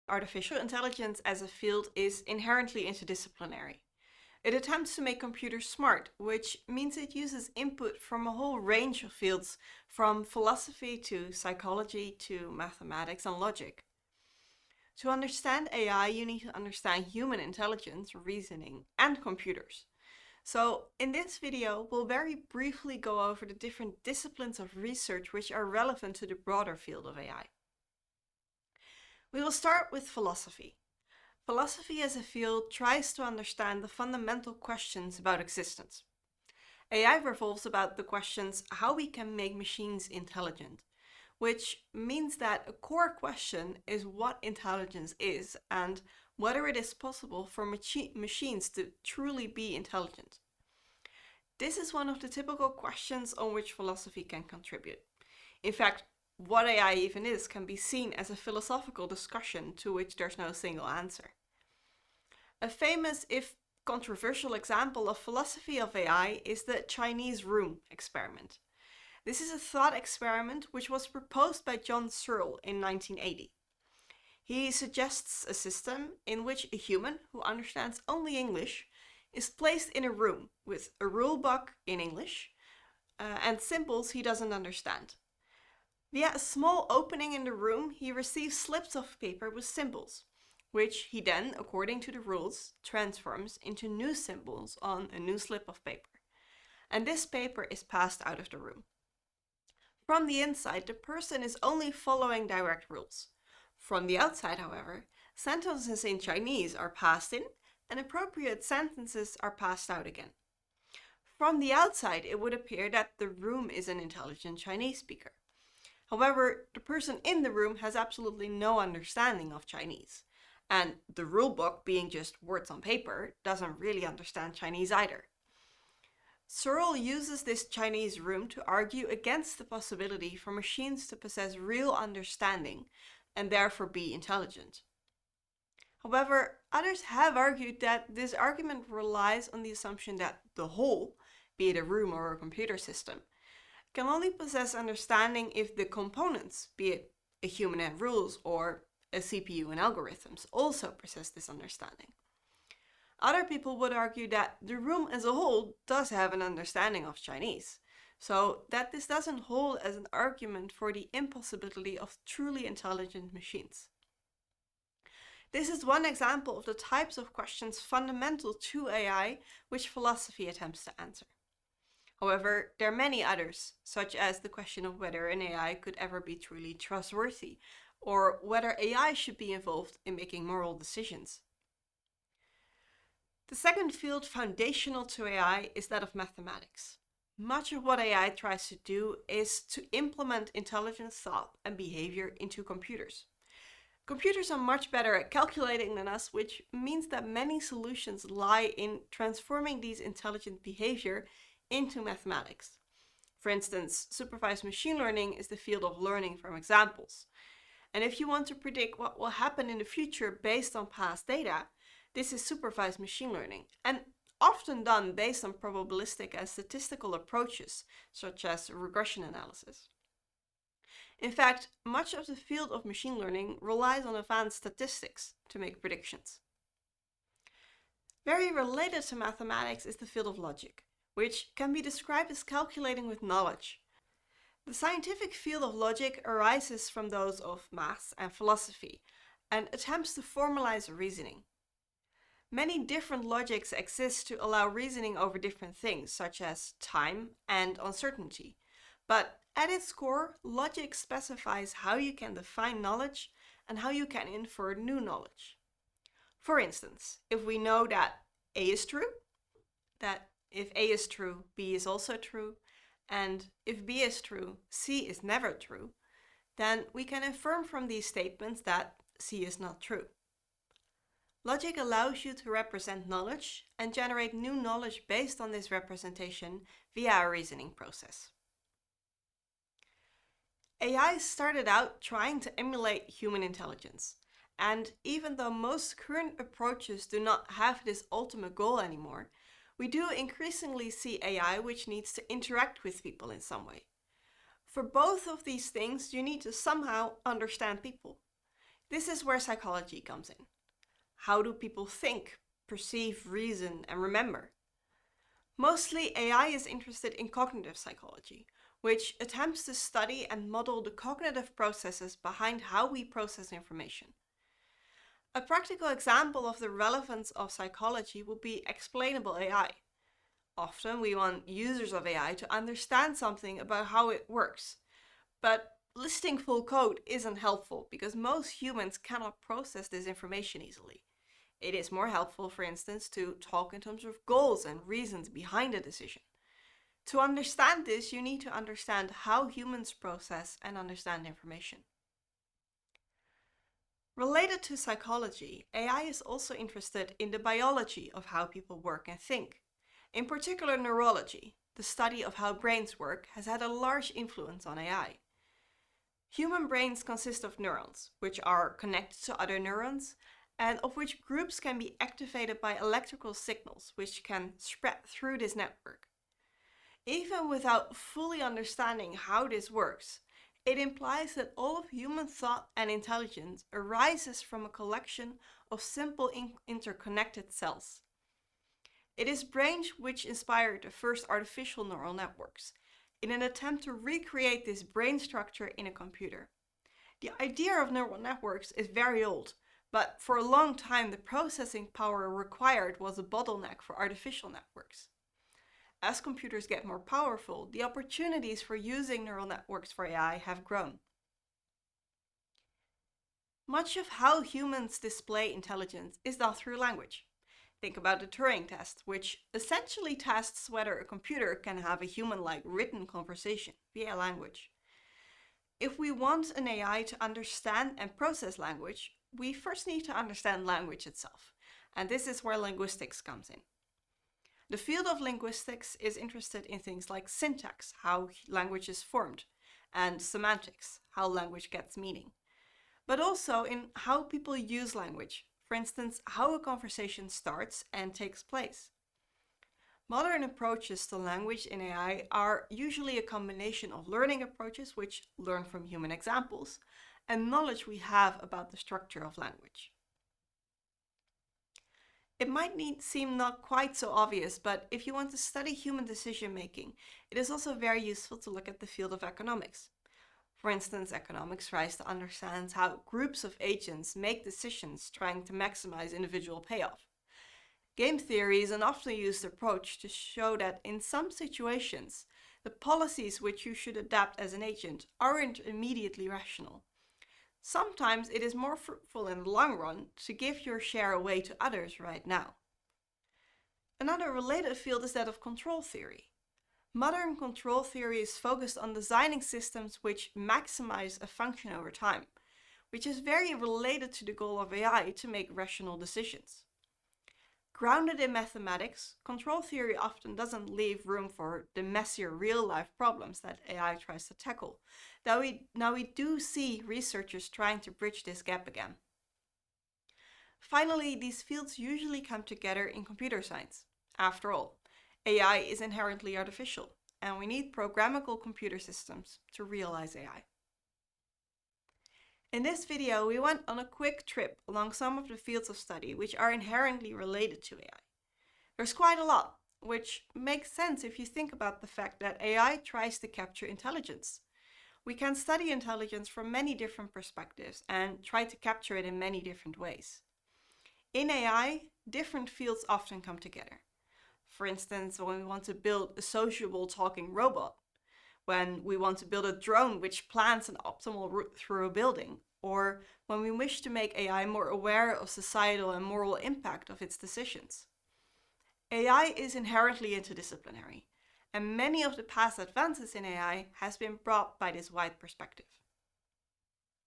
Artificial intelligence as a field is inherently interdisciplinary. It attempts to make computers smart, which means it uses input from a whole range of fields, from philosophy to psychology to mathematics and logic. To understand AI, you need to understand human intelligence, reasoning, and computers. So in this video, we'll very briefly go over the different disciplines of research which are relevant to the broader field of AI. We will start with philosophy. Philosophy as a field tries to understand the fundamental questions about existence. AI revolves about the questions how we can make machines intelligent, which means that a core question is what intelligence is and whether it is possible for machines to truly be intelligent. This is one of the typical questions on which philosophy can contribute. In fact, what AI even is can be seen as a philosophical discussion to which there's no single answer. A famous, if controversial example of philosophy of AI is the Chinese room experiment. This is a thought experiment which was proposed by John Searle in 1980. He suggests a system in which a human who understands only English is placed in a room with a rule book in English and symbols he doesn't understand. Via a small opening in the room, he receives slips of paper with symbols, which he then, according to the rules, transforms into new symbols on a new slip of paper. And this paper is passed out of the room. From the inside, the person is only following direct rules. From the outside, however, sentences in Chinese are passed in and appropriate sentences are passed out again. From the outside, it would appear that the room is an intelligent Chinese speaker. However, the person in the room has absolutely no understanding of Chinese, and the rulebook, being just words on paper, doesn't really understand Chinese either. Searle uses this Chinese room to argue against the possibility for machines to possess real understanding and therefore be intelligent. However, others have argued that this argument relies on the assumption that the whole, be it a room or a computer system, can only possess understanding if the components, be it a human and rules or a CPU and algorithms, also possess this understanding. Other people would argue that the room as a whole does have an understanding of Chinese, so that this doesn't hold as an argument for the impossibility of truly intelligent machines. This is one example of the types of questions fundamental to AI which philosophy attempts to answer. However, there are many others, such as the question of whether an AI could ever be truly trustworthy, or whether AI should be involved in making moral decisions. The second field foundational to AI is that of mathematics. Much of what AI tries to do is to implement intelligent thought and behavior into computers. Computers are much better at calculating than us, which means that many solutions lie in transforming these intelligent behavior into mathematics. For instance, supervised machine learning is the field of learning from examples. And if you want to predict what will happen in the future based on past data, this is supervised machine learning, and often done based on probabilistic and statistical approaches, such as regression analysis. In fact, much of the field of machine learning relies on advanced statistics to make predictions. Very related to mathematics is the field of logic, which can be described as calculating with knowledge. The scientific field of logic arises from those of maths and philosophy, and attempts to formalize reasoning. Many different logics exist to allow reasoning over different things, such as time and uncertainty. But at its core, logic specifies how you can define knowledge and how you can infer new knowledge. For instance, if we know that A is true, that if A is true, B is also true, and if B is true, C is never true, then we can infer from these statements that C is not true. Logic allows you to represent knowledge and generate new knowledge based on this representation via a reasoning process. AI started out trying to emulate human intelligence, and even though most current approaches do not have this ultimate goal anymore, we do increasingly see AI which needs to interact with people in some way. For both of these things, you need to somehow understand people. This is where psychology comes in. How do people think, perceive, reason, and remember? Mostly, AI is interested in cognitive psychology, which attempts to study and model the cognitive processes behind how we process information. A practical example of the relevance of psychology would be explainable AI. Often we want users of AI to understand something about how it works, but listing full code isn't helpful because most humans cannot process this information easily. It is more helpful, for instance, to talk in terms of goals and reasons behind a decision. To understand this, you need to understand how humans process and understand information. Related to psychology, AI is also interested in the biology of how people work and think. In particular, neurology, the study of how brains work, has had a large influence on AI. Human brains consist of neurons, which are connected to other neurons, and of which groups can be activated by electrical signals, which can spread through this network. Even without fully understanding how this works, it implies that all of human thought and intelligence arises from a collection of simple interconnected cells. It is brains which inspired the first artificial neural networks, in an attempt to recreate this brain structure in a computer. The idea of neural networks is very old, but for a long time the processing power required was a bottleneck for artificial networks. As computers get more powerful, the opportunities for using neural networks for AI have grown. Much of how humans display intelligence is done through language. Think about the Turing test, which essentially tests whether a computer can have a human-like written conversation via language. If we want an AI to understand and process language, we first need to understand language itself, and this is where linguistics comes in. The field of linguistics is interested in things like syntax, how language is formed, and semantics, how language gets meaning, but also in how people use language, for instance, how a conversation starts and takes place. Modern approaches to language in AI are usually a combination of learning approaches, which learn from human examples, and knowledge we have about the structure of language. It might seem not quite so obvious, but if you want to study human decision making, it is also very useful to look at the field of economics. For instance, economics tries to understand how groups of agents make decisions trying to maximize individual payoff. Game theory is an often used approach to show that in some situations, the policies which you should adapt as an agent aren't immediately rational. Sometimes it is more fruitful in the long run to give your share away to others right now. Another related field is that of control theory. Modern control theory is focused on designing systems which maximize a function over time, which is very related to the goal of AI to make rational decisions. Grounded in mathematics, control theory often doesn't leave room for the messier real-life problems that AI tries to tackle. Now we do see researchers trying to bridge this gap again. Finally, these fields usually come together in computer science. After all, AI is inherently artificial, and we need programmable computer systems to realize AI. In this video, we went on a quick trip along some of the fields of study which are inherently related to AI. There's quite a lot, which makes sense if you think about the fact that AI tries to capture intelligence. We can study intelligence from many different perspectives and try to capture it in many different ways. In AI, different fields often come together. For instance, when we want to build a sociable talking robot, when we want to build a drone which plans an optimal route through a building, or when we wish to make AI more aware of societal and moral impact of its decisions. AI is inherently interdisciplinary, and many of the past advances in AI has been brought by this wide perspective.